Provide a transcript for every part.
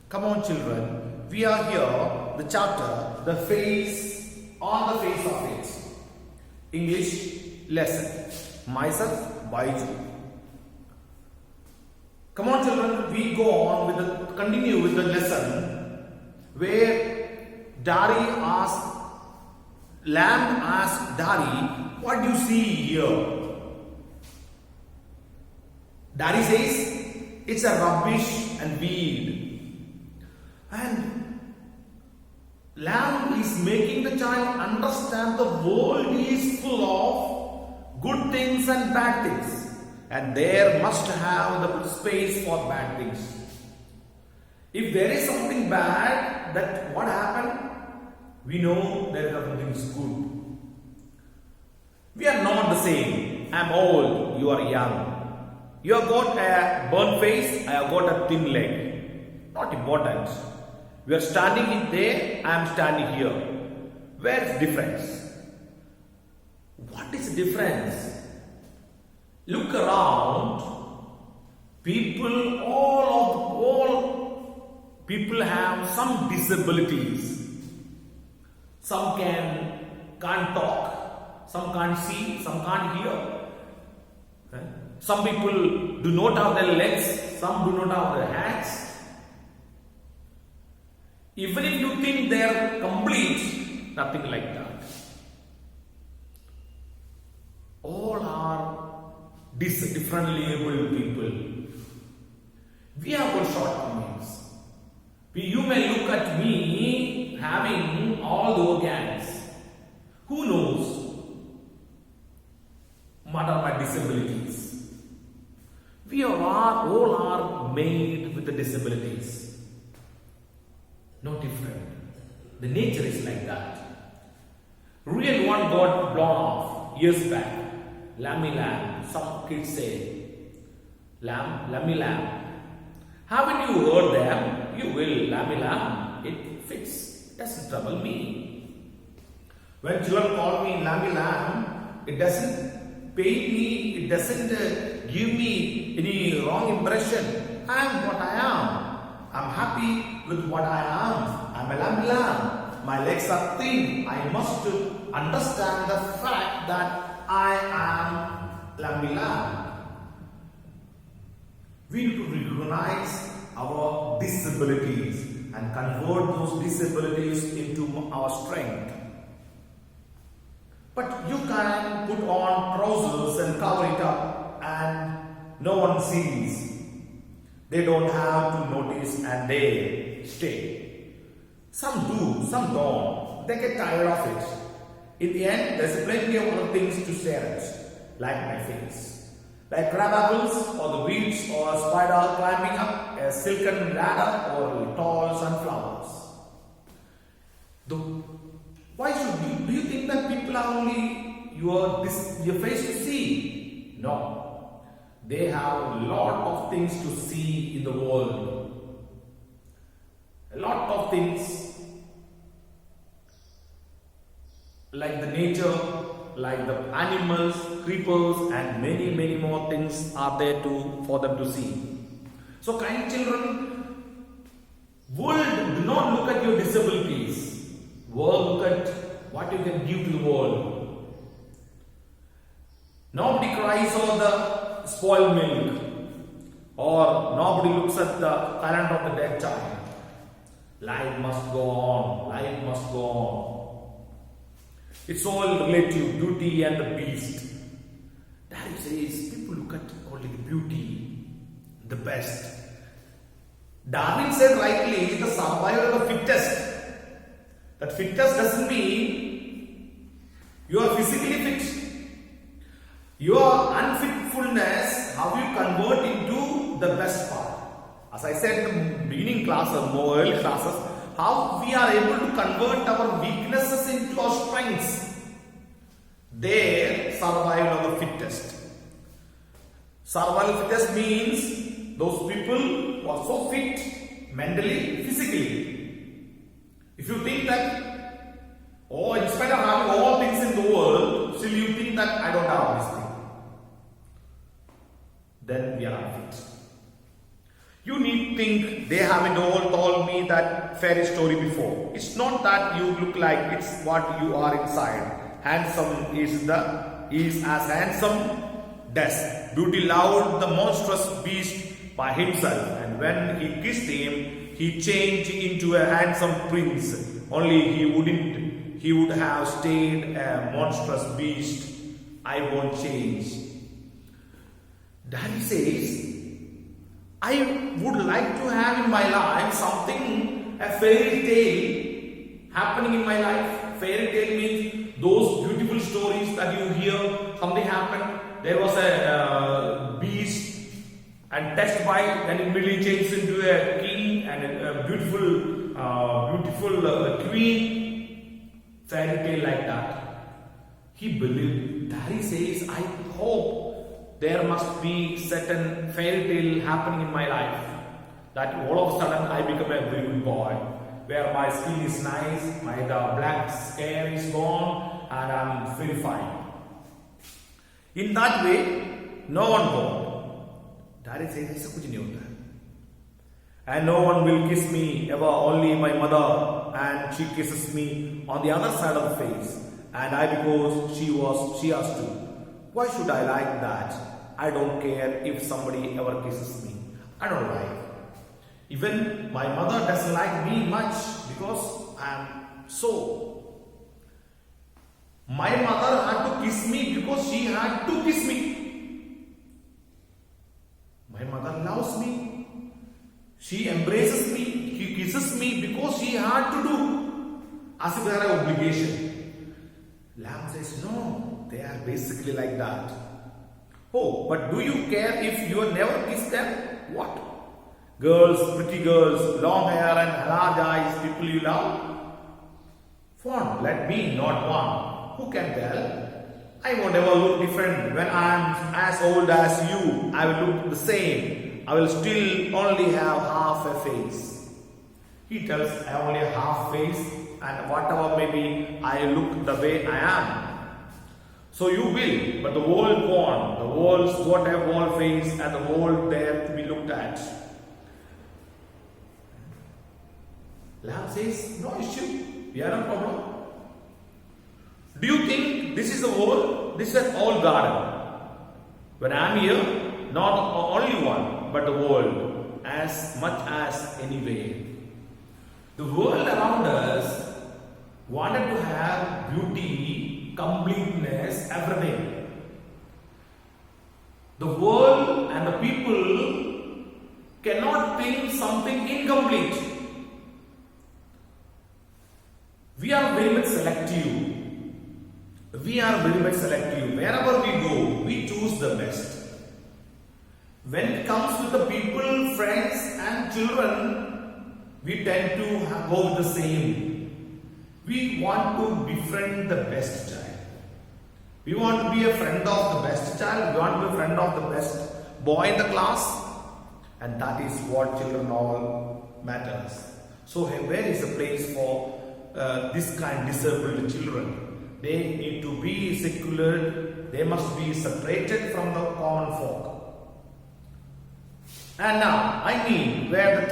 Come on, children. We are here, the chapter, the face on the face of it. English lesson. Myself, Baiju. Come on, children. We go on with the continue with the lesson where Lamb asked Daddy, "What do you see here?" Daddy says, "It's a rubbish and weed." And Lamb is making the child understand the world is full of good things and bad things, and there must have the space for bad things. If there is something bad, that what happened? We know there is something good. We are not the same. I am old, you are young. You have got a burnt face, I have got a thin leg. Not important. We are standing there, I am standing here. Where is the difference? What is the difference? Look around. All people have some disabilities. Some can't talk, some can't see, some can't hear. Okay? Some people do not have their legs, some do not have their hands. Even if you think they are complete, nothing like that. All are differently able people. We have got shortcomings. You may look at me having all the organs. Who knows what are my disabilities? We all are made with the disabilities. No different. The nature is like that. Real one got blown off years back. Lammy lamb. Some kids say, lammy lamb. Haven't you heard them? You will. Lammy lamb. It fits. Doesn't trouble me. When children call me lammy lamb, it doesn't pain me. It doesn't give me any wrong impression. I am what I am. I'm happy with what I am. I'm a lamb lamb. My legs are thin. I must understand the fact that I am lamb lamb. We need to recognize our disabilities and convert those disabilities into our strength. But you can put on trousers and cover it up and no one sees. They don't have to notice and they stay. Some do, some don't. They get tired of it. In the end, there's plenty of other things to stare at, like my face. Like crab apples or the weeds or a spider climbing up a silken ladder or tall sunflowers. Why should you? Do you think that people are only your face to see? No. They have a lot of things to see in the world. A lot of things like the nature, like the animals, creepers and many more things are there for them to see. So kind children, world do not look at your disabilities. World look at what you can give to the world. Nobody cries over the spoiled milk, or nobody looks at the calendar of the dead child. Life must go on. Life must go on. It's all relative, beauty and the beast. Daddy says people look at only the beauty, the best. Darwin said rightly, the survival of the fittest. That fittest doesn't mean you are physically fit. Your unfitfulness, how you convert into the best part. As I said in the beginning class or more early classes, how we are able to convert our weaknesses into our strengths. There, survival of the fittest. Survival of the fittest means those people who are so fit mentally, physically. If you think that, in spite of having all things in the world, still you think that I don't have this thing, then we are unfit. You need to think they haven't all told me that fairy story before. It's not that you look like, it's what you are inside. Handsome is as handsome does. Beauty loved the monstrous beast by himself, and when he kissed him, he changed into a handsome prince. Only he would have stayed a monstrous beast. I won't change. Daddy says, I would like to have in my life something, a fairy tale happening in my life. Fairy tale means those beautiful stories that you hear, something happened. There was a beast and touched by, then it immediately changed into a king and a beautiful queen. Fairy tale like that. He believed. Daddy says, I hope there must be certain fairy tale happening in my life, that all of a sudden I become a very good boy, where my skin is nice, my black hair is gone, and I'm very fine. In that way, no one won't. Daddy says, and no one will kiss me ever, only my mother, and she kisses me on the other side of the face, and I, because she has to. Why should I like that? I don't care if somebody ever kisses me. I don't like. Even my mother doesn't like me much because I am so. My mother had to kiss me because she had to kiss me. My mother loves me. She embraces me. She kisses me because she had to do. As if they are an obligation. Lamb says, no, they are basically like that. Oh, but do you care if you never kiss them? What? Girls, pretty girls, long hair and large eyes, people you love? Fond, let me, not one. Who can tell? I won't ever look different. When I am as old as you, I will look the same. I will still only have half a face. He tells, I only have half face, and whatever maybe I look the way I am. So you will, but the world won't. The world's got a wall face and the world there to be looked at. Lamb says, no issue. We are no problem. Do you think this is the world? This is an old garden. When I am here, not only one, but the world, as much as anywhere. The world around us wanted to have beauty, completeness, everything. The world and the people cannot think something incomplete. We are very much selective. Wherever we go, we choose the best. When it comes with the people, friends and children, we tend to go with the same. We want to befriend the best child. We want to be a friend of the best child. We want to be a friend of the best boy in the class. And that is what children all matters. So where is the place for this kind of disabled children? They need to be secular. They must be separated from the common folk. And now, I mean where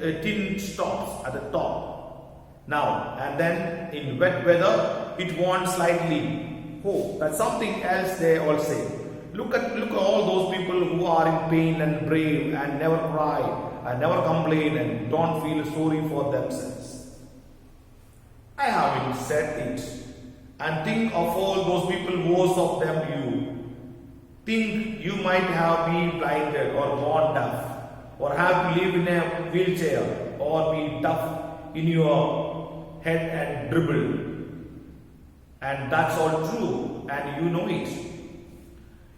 the tin stops at the top. Now, and then in wet weather, it wants slightly. Oh, that's something else they all say. Look at all those people who are in pain and brave and never cry and never complain and don't feel sorry for themselves. I haven't said it. And think of all those people, most of them you. Think you might have been blinded or born deaf, or have to live in a wheelchair, or be tough in your head and dribble. And that's all true, and you know it.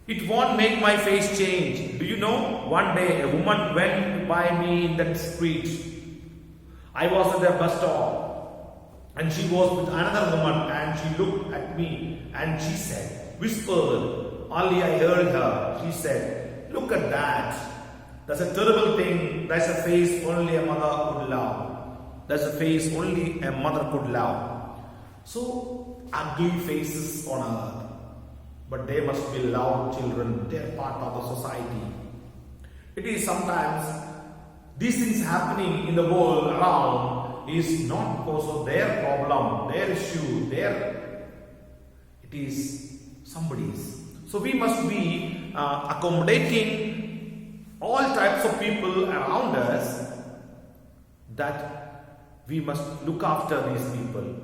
It won't make my face change. Do you know, one day a woman went by me in the street. I was at the bus stop. And she was with another woman and she looked at me and she said, whispered, only I heard her. She said, look at that. That's a terrible thing. That's a face only a mother could love. That's a face only a mother could love. So ugly faces on earth. But they must be loved children. They are part of the society. It is sometimes these things happening in the world around is not because of their problem, their issue, it is somebody's. So we must be accommodating all types of people around us, that we must look after these people.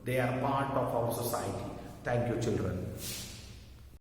They are part of our society. Thank you, children.